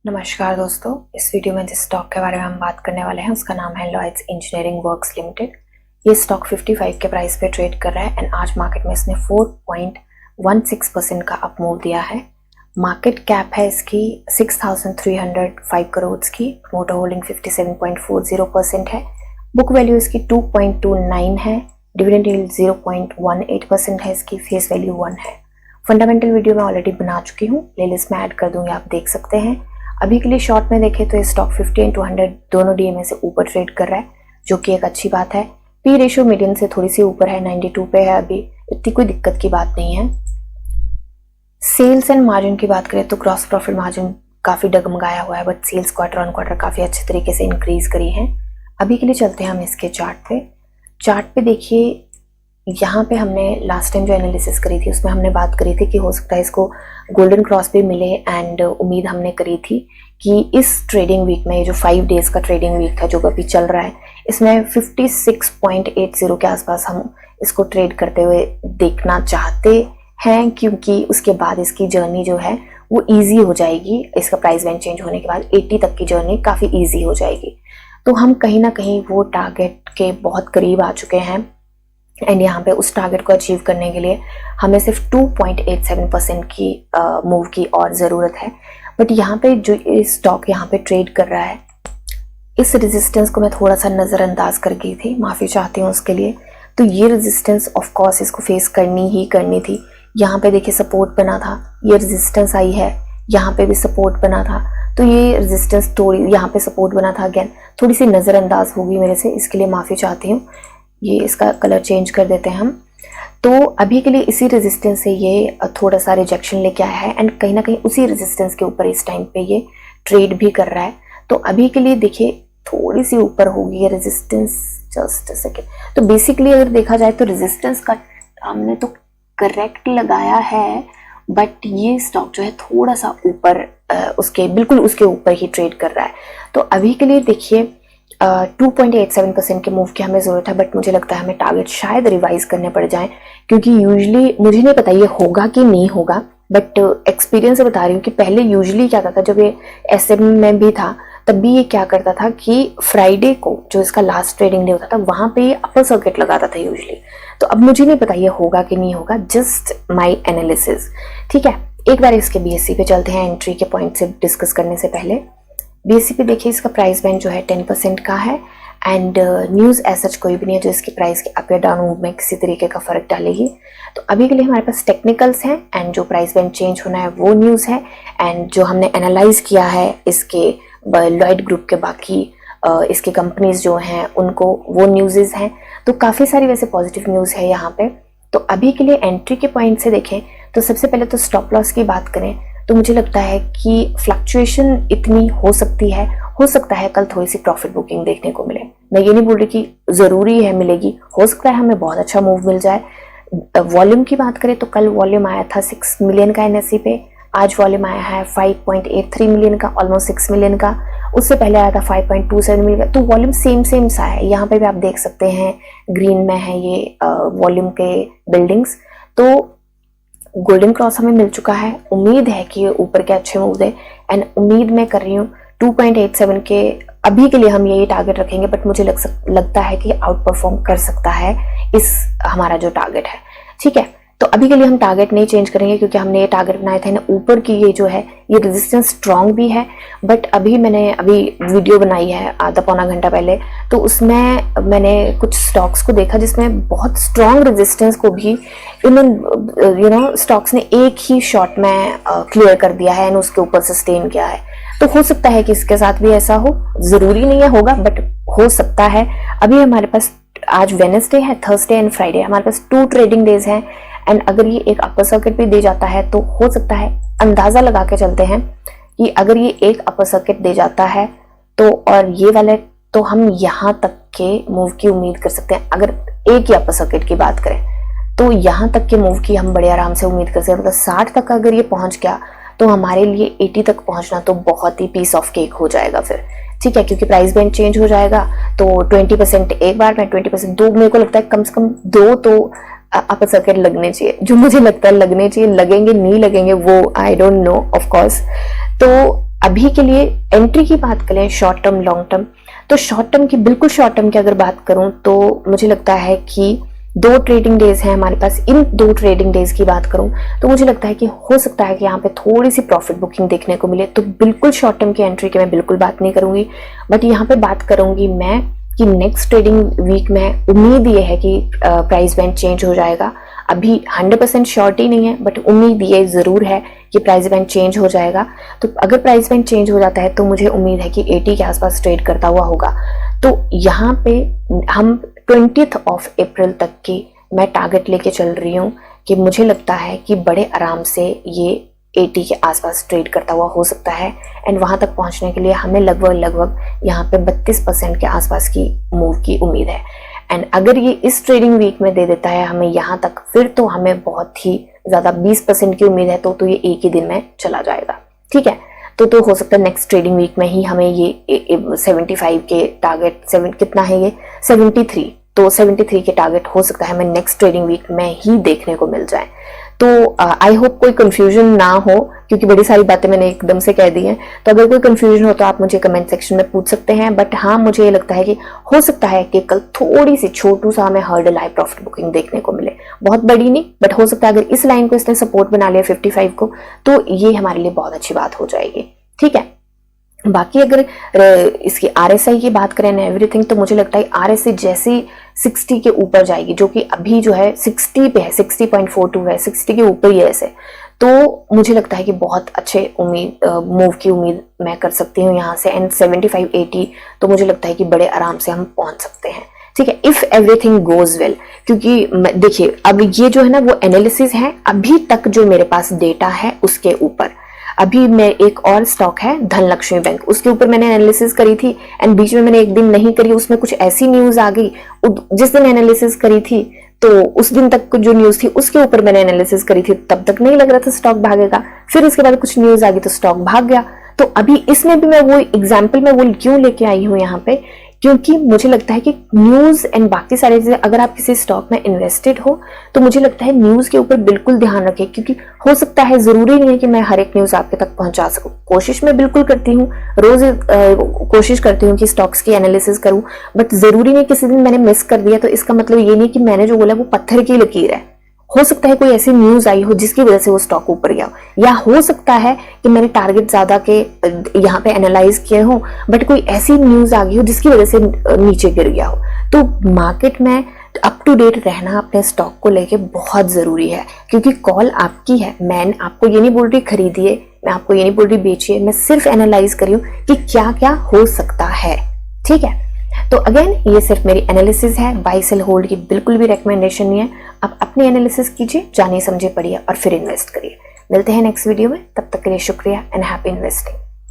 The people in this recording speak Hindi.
नमस्कार दोस्तों, इस वीडियो में जिस स्टॉक के बारे में हम बात करने वाले हैं उसका नाम है लॉयड्स इंजीनियरिंग वर्क्स लिमिटेड। ये स्टॉक 55 के प्राइस पे ट्रेड कर रहा है एंड आज मार्केट में इसने 4.16% का अप मूव दिया है। मार्केट कैप है इसकी 6,305 करोड़ की, प्रमोटर होल्डिंग 57.40% है, बुक वैल्यू इसकी 2.29 है, डिविडेंड यील्ड 0.18% है, इसकी फेस वैल्यू 1 है। फंडामेंटल वीडियो मैं ऑलरेडी बना चुकी हूँ, प्लेलिस्ट में ऐड कर दूंगी, आप देख सकते हैं। अभी के लिए शॉर्ट में देखें तो ये स्टॉक 50 एंड 200 दोनों डीएमए से ऊपर ट्रेड कर रहा है, जो कि एक अच्छी बात है। पी रेशियो मीडियन से थोड़ी सी ऊपर है, 92 पे है, अभी इतनी कोई दिक्कत की बात नहीं है। सेल्स एंड मार्जिन की बात करें तो ग्रॉस प्रॉफिट मार्जिन काफी डगमगाया हुआ है, but sales quarter on quarter काफी अच्छे तरीके से इंक्रीज करी है। अभी के लिए चलते हैं हम इसके चार्ट पे देखिए, यहाँ पे हमने लास्ट टाइम जो एनालिसिस करी थी उसमें हमने बात करी थी कि हो सकता है इसको गोल्डन क्रॉस भी मिले, एंड उम्मीद हमने करी थी कि इस ट्रेडिंग वीक में, जो 5 डेज का ट्रेडिंग वीक था जो अभी चल रहा है, इसमें 56.80 के आसपास हम इसको ट्रेड करते हुए देखना चाहते हैं, क्योंकि उसके बाद इसकी जर्नी जो है वो ईजी हो जाएगी। इसका प्राइस बैंड चेंज होने के बाद 80 तक की जर्नी काफ़ी ईजी हो जाएगी। तो हम कहीं ना कहीं वो टारगेट के बहुत करीब आ चुके हैं, एंड यहाँ पे उस टारगेट को अचीव करने के लिए हमें सिर्फ 2.87% की मूव की और ज़रूरत है। बट यहाँ पे जो स्टॉक यहाँ पे ट्रेड कर रहा है, इस रेजिस्टेंस को मैं थोड़ा सा नज़रअंदाज कर गई थी, माफ़ी चाहती हूँ उसके लिए। तो ये रेजिस्टेंस ऑफ कोर्स इसको फेस करनी थी। यहाँ पे देखिए सपोर्ट बना था, ये रेजिस्टेंस आई है, यहाँ पे भी सपोर्ट बना था, तो ये रेजिस्टेंस थोड़ी, यहाँ पे सपोर्ट बना था, अगेन थोड़ी सी नज़रअंदाज होगी मेरे से, इसके लिए माफ़ी चाहती हूँ। ये इसका कलर चेंज कर देते हैं हम। तो अभी के लिए इसी रेजिस्टेंस से ये थोड़ा सा रिजेक्शन लेके आया है, एंड कहीं ना कहीं उसी रेजिस्टेंस के ऊपर इस टाइम पे ये ट्रेड भी कर रहा है। तो अभी के लिए देखिए थोड़ी सी ऊपर होगी ये रेजिस्टेंस, जस्ट सेकेंड। तो बेसिकली अगर देखा जाए तो रेजिस्टेंस का हमने तो करेक्ट लगाया है, बट ये स्टॉक जो है थोड़ा सा ऊपर उसके बिल्कुल उसके ऊपर ही ट्रेड कर रहा है। तो अभी के लिए देखिए 2.87% के मूव की हमें ज़रूरत है, बट मुझे लगता है हमें टारगेट शायद रिवाइज करने पड़ जाएं, क्योंकि यूजुअली मुझे नहीं पता ये होगा कि नहीं होगा, बट एक्सपीरियंस से बता रही हूँ कि पहले यूजुअली क्या करता, जब ये एसएम में भी था तब भी ये क्या करता था कि फ्राइडे को जो इसका लास्ट ट्रेडिंग डे होता था वहाँ पे ये अपर सर्किट लगाता था यूजुअली। तो अब मुझे नहीं पता ये होगा कि नहीं होगा, जस्ट माई एनालिसिस। ठीक है, एक बार इसके बीएससी पे चलते हैं एंट्री के पॉइंट से डिस्कस करने से पहले। बीएससी पे देखिए इसका प्राइस बैंड जो है 10% का है, एंड न्यूज़ एज सच कोई भी नहीं है जो इसके प्राइस के अप या डाउन मूव में किसी तरीके का फर्क डालेगी। तो अभी के लिए हमारे पास टेक्निकल्स हैं, एंड जो प्राइस बैंड चेंज होना है वो न्यूज़ है, एंड जो हमने एनालाइज किया है इसके लॉयड ग्रुप के बाकी इसके कंपनीज जो हैं उनको, वो न्यूज़ हैं। तो काफ़ी सारी वैसे पॉजिटिव न्यूज़ है यहाँ पे। तो अभी के लिए एंट्री के पॉइंट से देखें तो सबसे पहले तो स्टॉप लॉस की बात करें तो मुझे लगता है कि फ्लक्चुएशन इतनी हो सकता है कल थोड़ी सी प्रॉफिट बुकिंग देखने को मिले। मैं ये नहीं बोल रही कि ज़रूरी है मिलेगी, हो सकता है हमें बहुत अच्छा मूव मिल जाए। वॉल्यूम की बात करें तो कल वॉल्यूम आया था 6 मिलियन का एनएसई पे, आज वॉल्यूम आया है 5.83 मिलियन का, ऑलमोस्ट 6 मिलियन का। उससे पहले आया था 5.27 मिलियन का। तो वॉल्यूम सेम सा है, यहाँ पे भी आप देख सकते हैं ग्रीन में है ये वॉल्यूम के बिल्डिंग्स। तो गोल्डन क्रॉस हमें मिल चुका है, उम्मीद है कि ये ऊपर के अच्छे मूव दे, एंड उम्मीद मैं कर रही हूँ 2.87 के अभी के लिए हम यही टारगेट रखेंगे, बट मुझे लगता है कि आउट परफॉर्म कर सकता है इस हमारा जो टारगेट है। ठीक है, तो अभी के लिए हम टारगेट नहीं चेंज करेंगे, क्योंकि हमने ये टारगेट बनाया था ना ऊपर की, ये जो है ये रेजिस्टेंस स्ट्रांग भी है, बट मैंने अभी वीडियो बनाई है आधा पौना घंटा पहले, तो उसमें मैंने कुछ स्टॉक्स को देखा जिसमें बहुत स्ट्रांग रेजिस्टेंस को भी स्टॉक्स ने एक ही शॉट में क्लियर कर दिया है एंड उसके ऊपर सस्टेन किया है। तो हो सकता है कि इसके साथ भी ऐसा हो, जरूरी नहीं है होगा, बट हो सकता है। अभी हमारे पास आज वेडनेसडे है, थर्सडे एंड फ्राइडे, हमारे पास 2 ट्रेडिंग डेज हैं, एंड अगर ये एक अपर सर्किट भी दे जाता है तो हो सकता है, अंदाजा लगा के चलते हैं कि अगर ये एक अपर सर्किट दे जाता है तो, और ये वाले, तो हम यहाँ तक के मूव की उम्मीद कर सकते हैं। अगर एक ही अपर सर्किट की बात करें तो यहाँ तक के मूव की हम बड़े आराम से उम्मीद कर सकते हैं। मतलब 60 तक अगर ये पहुंच गया तो हमारे लिए 80 तक पहुंचना तो बहुत ही पीस ऑफ केक हो जाएगा फिर। ठीक है, क्योंकि प्राइस बैंड चेंज हो जाएगा तो 20% एक बार में, 20% दो, मेरे को लगता है कम से कम 2 तो अपर सर्किट लगने चाहिए, जो मुझे लगता है लगने चाहिए। लगेंगे नहीं लगेंगे वो I don't know of course. तो अभी के लिए एंट्री की बात करें शॉर्ट टर्म लॉन्ग टर्म, तो शॉर्ट टर्म की, बिल्कुल शॉर्ट टर्म की अगर बात करूं तो मुझे लगता है कि 2 ट्रेडिंग डेज हैं हमारे पास। इन 2 ट्रेडिंग डेज की बात करूं तो मुझे लगता है कि हो सकता है कि यहाँ पे थोड़ी सी प्रॉफिट बुकिंग देखने को मिले। तो बिल्कुल शॉर्ट टर्म की एंट्री की मैं बिल्कुल बात नहीं करूंगी, बट यहाँ पे बात करूंगी मैं कि नेक्स्ट ट्रेडिंग वीक में उम्मीद ये है कि प्राइस बैंड चेंज हो जाएगा। अभी 100% श्योरिटी नहीं है, बट उम्मीद ये जरूर है कि प्राइस बैंड चेंज हो जाएगा। तो अगर प्राइस बैंड चेंज हो जाता है तो मुझे उम्मीद है कि 80 के आसपास ट्रेड करता हुआ होगा। तो यहाँ पे हम 20th ऑफ अप्रैल तक की मैं टारगेट लेके चल रही हूँ कि मुझे लगता है कि बड़े आराम से ये 80 के आसपास ट्रेड करता हुआ हो सकता है। एंड वहां तक पहुंचने के लिए हमें लगभग यहाँ पे 32% के आसपास की मूव की उम्मीद है। एंड अगर ये इस ट्रेडिंग वीक में दे देता है हमें यहाँ तक, फिर तो हमें बहुत ही ज्यादा 20% की उम्मीद है, तो ये एक ही दिन में चला जाएगा। ठीक है, तो हो सकता है नेक्स्ट ट्रेडिंग वीक में ही हमें ये 75 के टारगेट, कितना है ये 73, तो 73 के टारगेट हो सकता है हमें नेक्स्ट ट्रेडिंग वीक में ही देखने को मिल जाए। तो आई होप कोई कंफ्यूजन ना हो, क्योंकि बड़ी सारी बातें मैंने एकदम से कह दी हैं। तो अगर कोई कंफ्यूजन हो तो आप मुझे कमेंट सेक्शन में पूछ सकते हैं। बट हाँ, मुझे ये लगता है कि हो सकता है कि कल थोड़ी सी छोटू सा हमें हर्डल हाई प्रॉफिट बुकिंग देखने को मिले, बहुत बड़ी नहीं, बट हो सकता है अगर इस लाइन को इसने सपोर्ट बना लिया 55 को, तो ये हमारे लिए बहुत अच्छी बात हो जाएगी। ठीक है, बाकी अगर इसकी RSI की बात करें ना एवरीथिंग, तो मुझे लगता है RSI जैसे 60 के ऊपर जाएगी, जो कि अभी जो है 60 पे है, 60.42 है, 60 के ऊपर ही है ऐसे, तो मुझे लगता है कि बहुत अच्छे मूव की उम्मीद मैं कर सकती हूँ यहाँ से। एंड 75-80 तो मुझे लगता है कि बड़े आराम से हम पहुंच सकते हैं। ठीक है, इफ एवरीथिंग गोज वेल, क्योंकि देखिए अब ये जो है ना वो एनालिसिस है अभी तक जो मेरे पास डेटा है उसके ऊपर। अभी मैं एक और स्टॉक है धनलक्ष्मी बैंक, उसके ऊपर मैंने एनालिसिस करी थी एंड बीच में मैंने एक दिन नहीं करी, उसमें कुछ ऐसी न्यूज आ गई। जिस दिन एनालिसिस करी थी तो उस दिन तक जो न्यूज थी उसके ऊपर मैंने एनालिसिस करी थी, तब तक नहीं लग रहा था स्टॉक भागेगा। फिर इसके बाद कुछ न्यूज आ गई तो स्टॉक भाग गया। तो अभी इसमें भी मैं वो एग्जाम्पल में वो क्यों लेके आई हूँ यहाँ पे, क्योंकि मुझे लगता है कि न्यूज एंड बाकी सारी चीजें, अगर आप किसी स्टॉक में इन्वेस्टेड हो तो मुझे लगता है न्यूज के ऊपर बिल्कुल ध्यान रखें, क्योंकि हो सकता है, जरूरी नहीं है कि मैं हर एक न्यूज आपके तक पहुंचा सकूं। कोशिश मैं बिल्कुल करती हूँ, रोज कोशिश करती हूँ कि स्टॉक्स की एनालिसिस करूं, बट जरूरी नहीं किसी दिन मैंने मिस कर दिया तो इसका मतलब ये नहीं कि मैंने जो बोला वो पत्थर की लकीर है। हो सकता है कोई ऐसी न्यूज आई हो जिसकी वजह से वो स्टॉक ऊपर गया हो, या हो सकता है कि मैंने टारगेट ज्यादा के यहाँ पे एनालाइज किए हो, बट कोई ऐसी न्यूज आ गई हो जिसकी वजह से नीचे गिर गया हो। तो मार्केट में अप टू डेट रहना अपने स्टॉक को लेके बहुत जरूरी है, क्योंकि कॉल आपकी है। मैं आपको ये नहीं बोल रही खरीदिए, मैं आपको ये नहीं बोल रही बेचिए, मैं सिर्फ एनालाइज करी हूँ कि क्या क्या हो सकता है। ठीक है, तो अगेन ये सिर्फ मेरी एनालिसिस है, बाय सेल होल्ड की बिल्कुल भी रिकमेंडेशन नहीं है। आप अपनी एनालिसिस कीजिए, जानिए समझे पढ़िए और फिर इन्वेस्ट करिए। मिलते हैं नेक्स्ट वीडियो में, तब तक के लिए शुक्रिया एंड हैप्पी इन्वेस्टिंग।